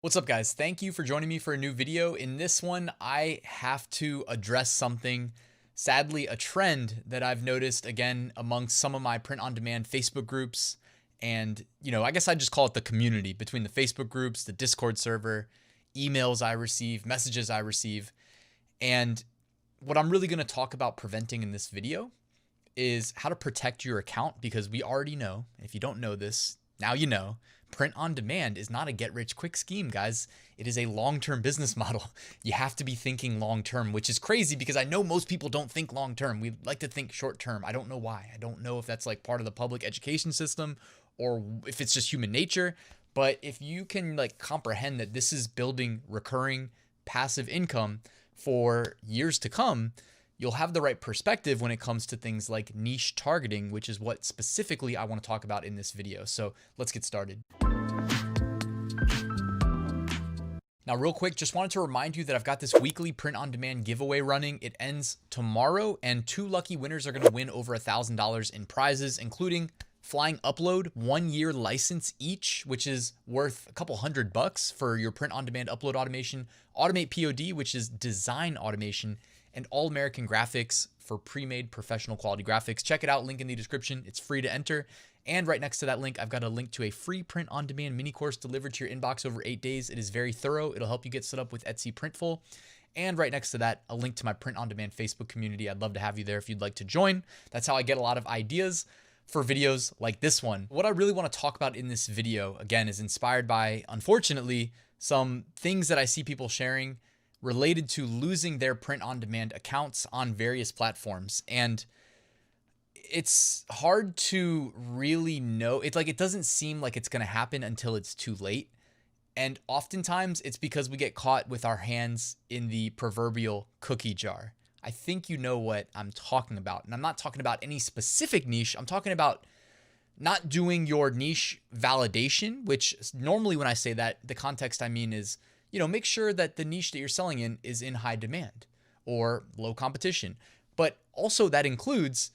What's up, guys? Thank you for joining me for a new video. In this one, I have to address something, sadly, a trend that I've noticed again amongst some of my print-on-demand Facebook groups. And, I guess I just call it the community between the Facebook groups, the Discord server, emails I receive, messages I receive. And what I'm really going to talk about preventing in this video is how to protect your account, because we already know, if you don't know this, now you know, print on demand is not a get rich quick scheme, guys. It is a long-term business model. You have to be thinking long-term, which is crazy because I know most people don't think long-term. We like to think short-term. I don't know why. I don't know if that's like part of the public education system or if it's just human nature. But if you can comprehend that this is building recurring passive income for years to come, you'll have the right perspective when it comes to things like niche targeting, which is what specifically I want to talk about in this video. So let's get started. Now, real quick, just wanted to remind you that I've got this weekly print-on-demand giveaway running. It ends tomorrow, and 2 lucky winners are going to win over $1,000 in prizes, including Flying Upload, 1-year license each, which is worth a couple $100 for your print-on-demand upload automation, AutomatePOD, which is design automation, and All American Graphics for pre-made professional quality graphics. Check it out, link in the description. It's free to enter. And right next to that link, I've got a link to a free print-on-demand mini course delivered to your inbox over 8 days. It is very thorough. It'll help you get set up with Etsy Printful. And right next to that, a link to my print-on-demand Facebook community. I'd love to have you there if you'd like to join. That's how I get a lot of ideas for videos like this one. What I really want to talk about in this video, again, is inspired by, unfortunately, some things that I see people sharing related to losing their print-on-demand accounts on various platforms. And it's hard to really know. It's it doesn't seem like it's going to happen until it's too late. And oftentimes it's because we get caught with our hands in the proverbial cookie jar. I think you know what I'm talking about. And I'm not talking about any specific niche. I'm talking about not doing your niche validation, which normally when I say that, the context I mean is, make sure that the niche that you're selling in is in high demand or low competition. But also that includes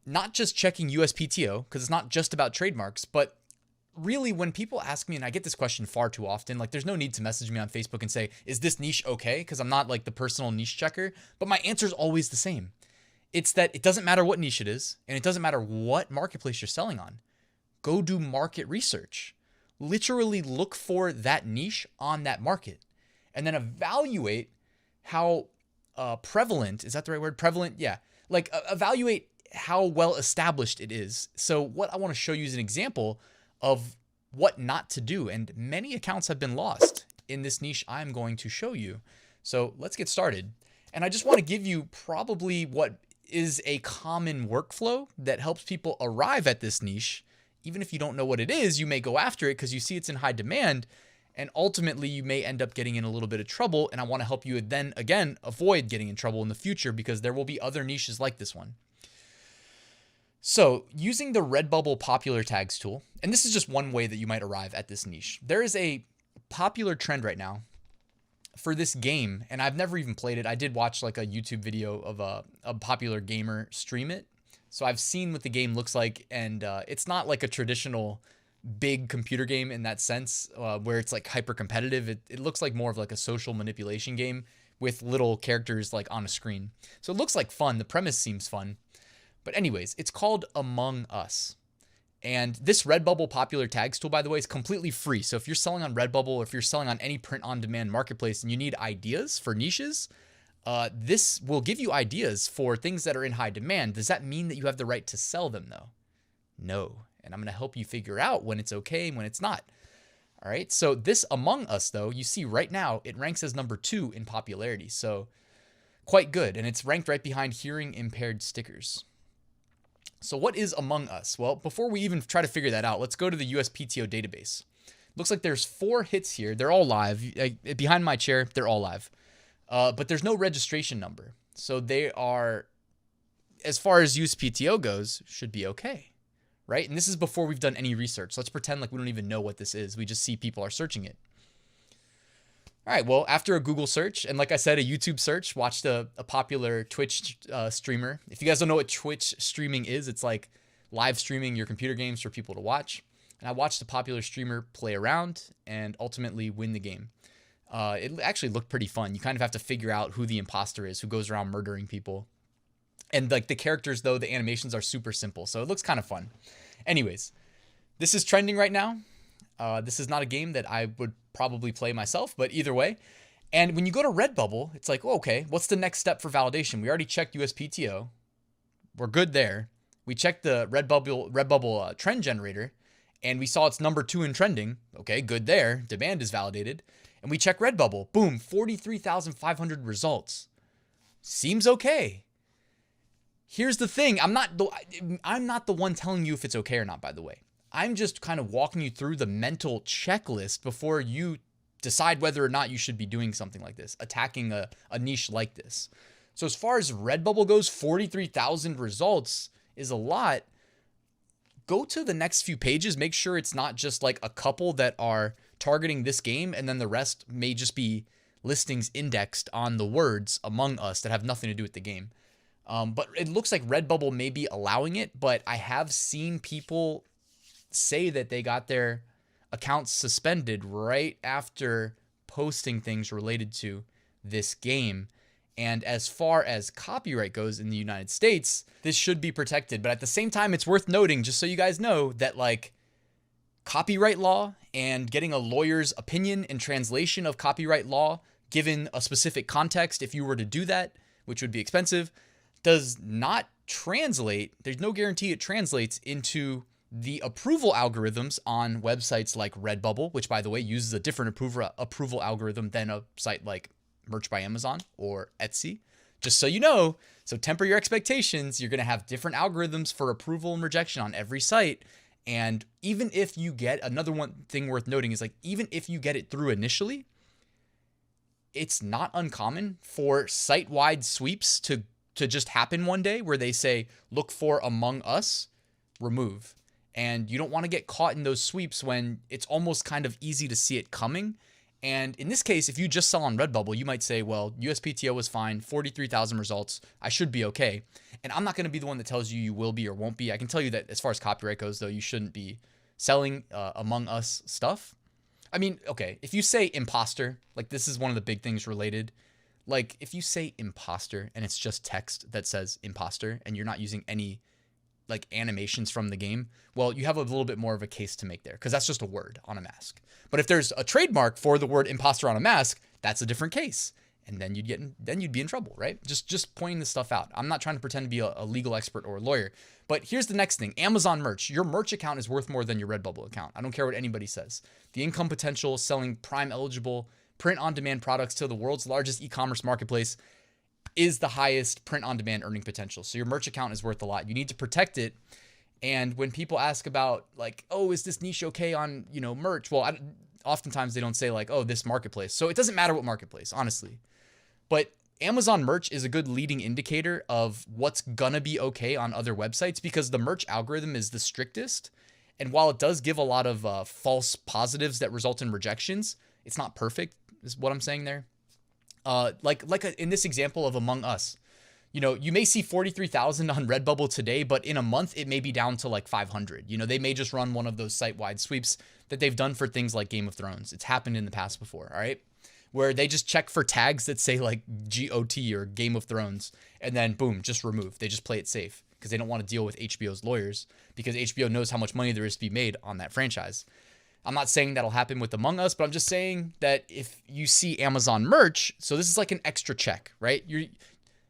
not just checking USPTO, because it's not just about trademarks, but really when people ask me, and I get this question far too often, there's no need to message me on Facebook and say, is this niche okay? Because I'm not the personal niche checker, but my answer is always the same. It's that it doesn't matter what niche it is, and it doesn't matter what marketplace you're selling on. Go do market research. Literally look for that niche on that market and then evaluate how prevalent, is that the right word? Prevalent? Yeah. Evaluate how well established it is. So what I want to show you is an example of what not to do. And many accounts have been lost in this niche I'm going to show you. So let's get started. And I just want to give you probably what is a common workflow that helps people arrive at this niche. Even if you don't know what it is, you may go after it because you see it's in high demand, and ultimately you may end up getting in a little bit of trouble. And I want to help you then again avoid getting in trouble in the future, because there will be other niches like this one. So using the Redbubble popular tags tool, and this is just one way that you might arrive at this niche. There is a popular trend right now for this game, and I've never even played it. I did watch a YouTube video of a popular gamer stream it. So I've seen what the game looks like, and it's not like a traditional big computer game in that sense, where it's hyper competitive. It looks like more of a social manipulation game with little characters on a screen. So it looks like fun. The premise seems fun. But anyways, it's called Among Us. And this Redbubble popular tags tool, by the way, is completely free. So if you're selling on Redbubble, or if you're selling on any print-on-demand marketplace and you need ideas for niches, this will give you ideas for things that are in high demand. Does that mean that you have the right to sell them, though? No. And I'm going to help you figure out when it's okay and when it's not. All right. So this Among Us, though, you see right now, it ranks as number 2 in popularity. So quite good. And it's ranked right behind hearing impaired stickers. So what is Among Us? Well, before we even try to figure that out, let's go to the USPTO database. Looks like there's 4 hits here. They're all live. Behind my chair, they're all live. But there's no registration number. So they are, as far as USPTO goes, should be okay, right? And this is before we've done any research. Let's pretend like we don't even know what this is. We just see people are searching it. All right, well, after a Google search, and like I said, a YouTube search, watched a popular Twitch streamer. If you guys don't know what Twitch streaming is, it's like live streaming your computer games for people to watch. and I watched a popular streamer play around and ultimately win the game. It actually looked pretty fun. You kind of have to figure out who the imposter is, who goes around murdering people. And like the characters, though, the animations are super simple, so it looks kind of fun. Anyways, this is trending right now. This is not a game that I would probably play myself, but either way. And when you go to Redbubble, it's like, oh, okay, what's the next step for validation? We already checked USPTO. We're good there. We checked the Redbubble trend generator, and we saw it's number 2 in trending. Okay, good there. Demand is validated. And we check Redbubble. Boom, 43,500 results. Seems okay. Here's the thing. I'm not the one telling you if it's okay or not, by the way. I'm just kind of walking you through the mental checklist before you decide whether or not you should be doing something like this, attacking a niche like this. So as far as Redbubble goes, 43,000 results is a lot. Go to the next few pages. Make sure it's not just like a couple that are targeting this game, and then the rest may just be listings indexed on the words Among Us that have nothing to do with the game. But it looks like Redbubble may be allowing it, but I have seen people say that they got their accounts suspended right after posting things related to this game. And as far as copyright goes in the United States, this should be protected. But at the same time, it's worth noting, just so you guys know, that like copyright law and getting a lawyer's opinion and translation of copyright law, given a specific context, if you were to do that, which would be expensive, does not translate. There's no guarantee it translates into the approval algorithms on websites like Redbubble, which, by the way, uses a different approval algorithm than a site like Merch by Amazon or Etsy. Just so you know, so temper your expectations. You're going to have different algorithms for approval and rejection on every site. And even if you get, another one thing worth noting is like, even if you get it through initially, it's not uncommon for site-wide sweeps to just happen one day where they say, look for Among Us, remove. And you don't want to get caught in those sweeps when it's almost kind of easy to see it coming. And in this case, if you just sell on Redbubble, you might say, well, USPTO was fine, 43,000 results, I should be okay. And I'm not going to be the one that tells you you will be or won't be. I can tell you that as far as copyright goes, though, you shouldn't be selling Among Us stuff. I mean, okay, if you say imposter, like this is one of the big things related. Like if you say imposter and it's just text that says imposter and you're not using any like animations from the game, well, you have a little bit more of a case to make there because that's just a word on a mask. But if there's a trademark for the word imposter on a mask, that's a different case. And then you'd be in trouble, right? Just pointing this stuff out. I'm not trying to pretend to be a legal expert or a lawyer, but here's the next thing. Amazon merch. Your merch account is worth more than your Redbubble account. I don't care what anybody says. The income potential selling Prime eligible print-on-demand products to the world's largest e-commerce marketplace is the highest print-on-demand earning potential. So your merch account is worth a lot. You need to protect it. And when people ask about like, oh, is this niche okay on, merch? Well, oftentimes they don't say like, oh, this marketplace. So it doesn't matter what marketplace, honestly. But Amazon merch is a good leading indicator of what's gonna be okay on other websites because the merch algorithm is the strictest. And while it does give a lot of false positives that result in rejections, it's not perfect, is what I'm saying there. In this example of Among Us, you may see 43,000 on Redbubble today, but in a month it may be down to like 500. They may just run one of those site-wide sweeps that they've done for things like Game of Thrones. It's happened in the past before, all right? Where they just check for tags that say like GOT or Game of Thrones, and then boom, just remove. They just play it safe because they don't want to deal with HBO's lawyers because HBO knows how much money there is to be made on that franchise. I'm not saying that'll happen with Among Us, but I'm just saying that if you see Amazon merch, so this is like an extra check, right?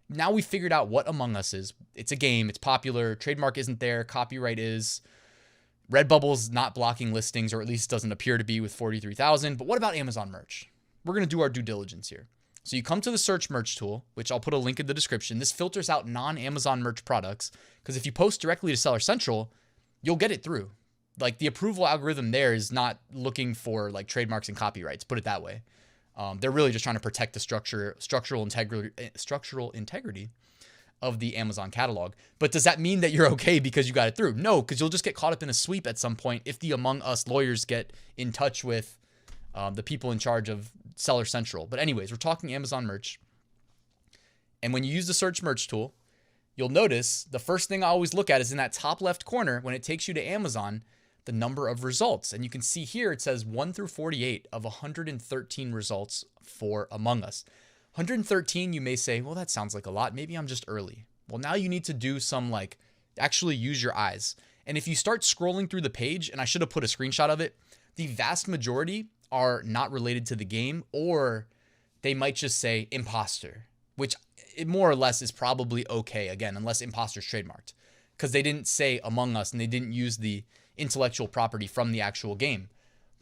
Now we figured out what Among Us is. It's a game. It's popular. Trademark isn't there. Copyright is. Redbubble's not blocking listings, or at least doesn't appear to be with 43,000. But what about Amazon merch? We're going to do our due diligence here. So you come to the search merch tool, which I'll put a link in the description. This filters out non-Amazon merch products because if you post directly to Seller Central, you'll get it through. Like the approval algorithm there is not looking for like trademarks and copyrights, put it that way. They're really just trying to protect the structural integrity of the Amazon catalog. But does that mean that you're okay because you got it through? No, because you'll just get caught up in a sweep at some point if the Among Us lawyers get in touch with the people in charge of Seller Central. But anyways, we're talking Amazon merch. And when you use the search merch tool, you'll notice the first thing I always look at is in that top left corner when it takes you to Amazon, the number of results. And you can see here, it says 1 through 48 of 113 results for Among Us. 113, you may say, well, that sounds like a lot. Maybe I'm just early. Well, now you need to do some like, actually use your eyes. And if you start scrolling through the page, and I should have put a screenshot of it, the vast majority are not related to the game, or they might just say imposter, which it more or less is probably okay, again, unless imposter's trademarked, because they didn't say Among Us and they didn't use the intellectual property from the actual game.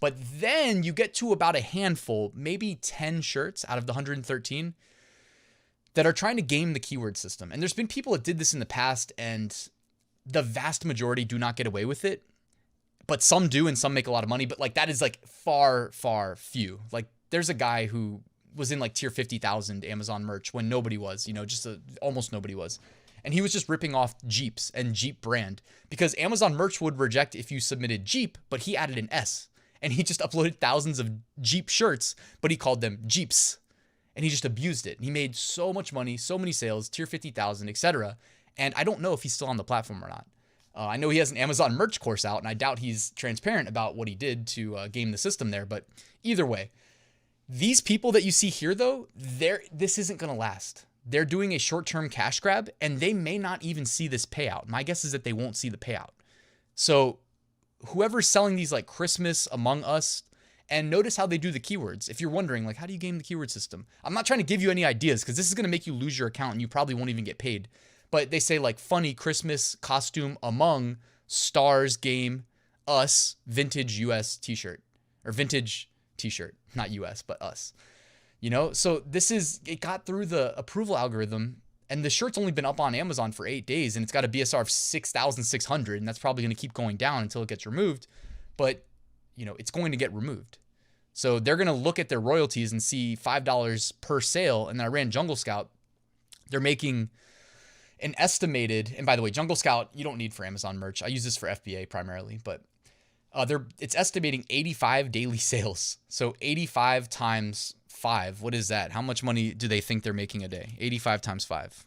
But then you get to about a handful, maybe 10 shirts out of the 113 that are trying to game the keyword system. And there's been people that did this in the past, and the vast majority do not get away with it, but some do, and some make a lot of money. But like, that is like far, far few. Like, there's a guy who was in like tier 50,000 Amazon merch when nobody was, just almost nobody was. And he was just ripping off Jeeps and Jeep brand, because Amazon merch would reject if you submitted Jeep, but he added an S, and he just uploaded thousands of Jeep shirts, but he called them Jeeps, and he just abused it. And he made so much money, so many sales, tier 50,000, etc. And I don't know if he's still on the platform or not. I know he has an Amazon merch course out, and I doubt he's transparent about what he did to game the system there. But either way, these people that you see here, though, this isn't going to last. They're doing a short-term cash grab, and they may not even see this payout. My guess is that they won't see the payout. So whoever's selling these like Christmas Among Us, and notice how they do the keywords. If you're wondering, like, how do you game the keyword system? I'm not trying to give you any ideas, because this is going to make you lose your account, and you probably won't even get paid. But they say like funny Christmas costume among stars game us vintage US t-shirt, or vintage t-shirt, not US, but us, So it got through the approval algorithm, and the shirt's only been up on Amazon for 8 days, and it's got a BSR of 6,600, and that's probably going to keep going down until it gets removed. But, it's going to get removed. So they're going to look at their royalties and see $5 per sale. And then I ran Jungle Scout. They're making an estimated, and by the way, Jungle Scout, you don't need for Amazon merch. I use this for FBA primarily, but it's estimating 85 daily sales. So 85 times 5, what is that? How much money do they think they're making a day? 85 times 5.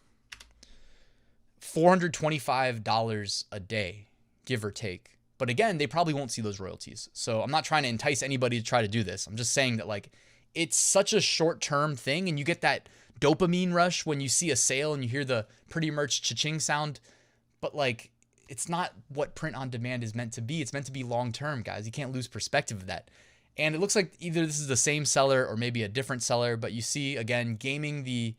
$425 a day, give or take. But again, they probably won't see those royalties. So I'm not trying to entice anybody to try to do this. I'm just saying that like, it's such a short-term thing, and you get that dopamine rush when you see a sale and you hear the pretty merch cha-ching sound, but like, it's not what print on demand is meant to be. It's meant to be long-term, guys. You can't lose perspective of that. And it looks like either this is the same seller or maybe a different seller, but you see, again, gaming the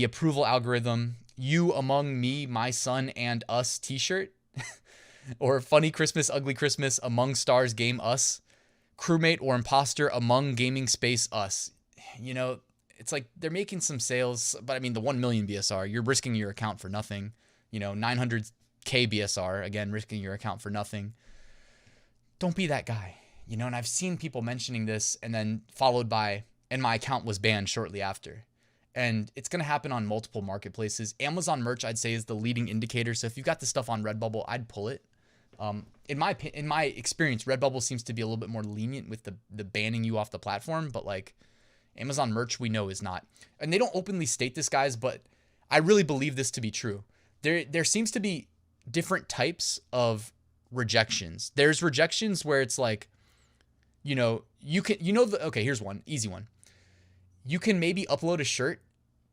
approval algorithm, you among me, my son, and us t-shirt, or funny Christmas, ugly Christmas, among stars game us, crewmate or imposter among gaming space us. It's like they're making some sales, but I mean, the 1 million BSR, you're risking your account for nothing. 900K BSR, again, risking your account for nothing. Don't be that guy, and I've seen people mentioning this and then followed by, and my account was banned shortly after. And it's going to happen on multiple marketplaces. Amazon merch, I'd say, is the leading indicator. So if you've got the stuff on Redbubble, I'd pull it. In my experience, Redbubble seems to be a little bit more lenient with the banning you off the platform, but like, Amazon merch, we know, is not. And they don't openly state this, guys, but I really believe this to be true. There seems to be different types of rejections. There's rejections where it's like, okay, here's one, easy one. You can maybe upload a shirt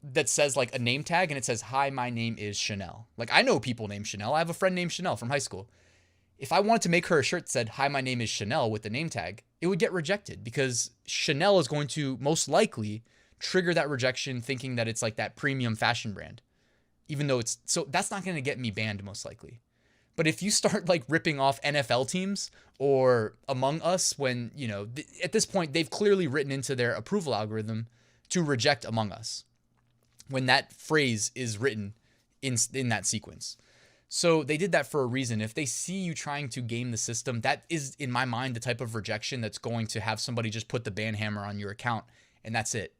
that says like a name tag, and it says, hi, my name is Chanel. Like, I know people named Chanel. I have a friend named Chanel from high school. If I wanted to make her a shirt that said, hi, my name is Chanel with the name tag, it would get rejected, because Chanel is going to most likely trigger that rejection thinking that it's like that premium fashion brand, even though so that's not going to get me banned most likely. But if you start like ripping off NFL teams or Among Us, when, at this point, they've clearly written into their approval algorithm to reject Among Us when that phrase is written in that sequence. So they did that for a reason. If they see you trying to game the system, that is, in my mind, the type of rejection that's going to have somebody just put the ban hammer on your account, and that's it.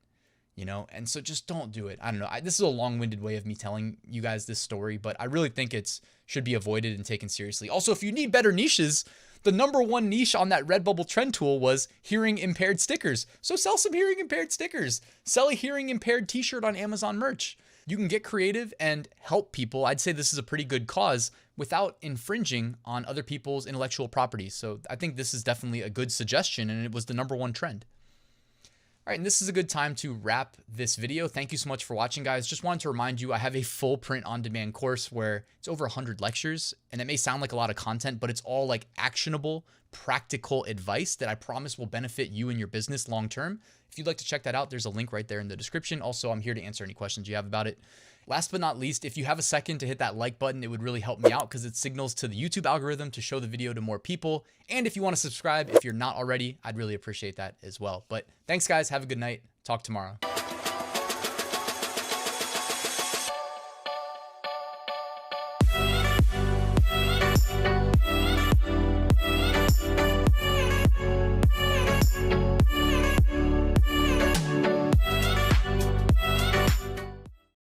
And so just don't do it. I don't know. This is a long-winded way of me telling you guys this story, but I really think should be avoided and taken seriously. Also, if you need better niches, the number one niche on that Redbubble trend tool was hearing impaired stickers. So sell some hearing impaired stickers. Sell a hearing impaired t-shirt on Amazon merch. You can get creative and help people. I'd say this is a pretty good cause without infringing on other people's intellectual property. So I think this is definitely a good suggestion, and it was the #1 trend. All right, and this is a good time to wrap this video. Thank you so much for watching, guys. Just wanted to remind you, I have a full print-on-demand course where it's over 100 lectures, and it may sound like a lot of content, but it's all like actionable, practical advice that I promise will benefit you and your business long-term. If you'd like to check that out, there's a link right there in the description. Also, I'm here to answer any questions you have about it. Last but not least, if you have a second to hit that like button, it would really help me out because it signals to the YouTube algorithm to show the video to more people. And if you want to subscribe, if you're not already, I'd really appreciate that as well. But thanks, guys. Have a good night. Talk tomorrow.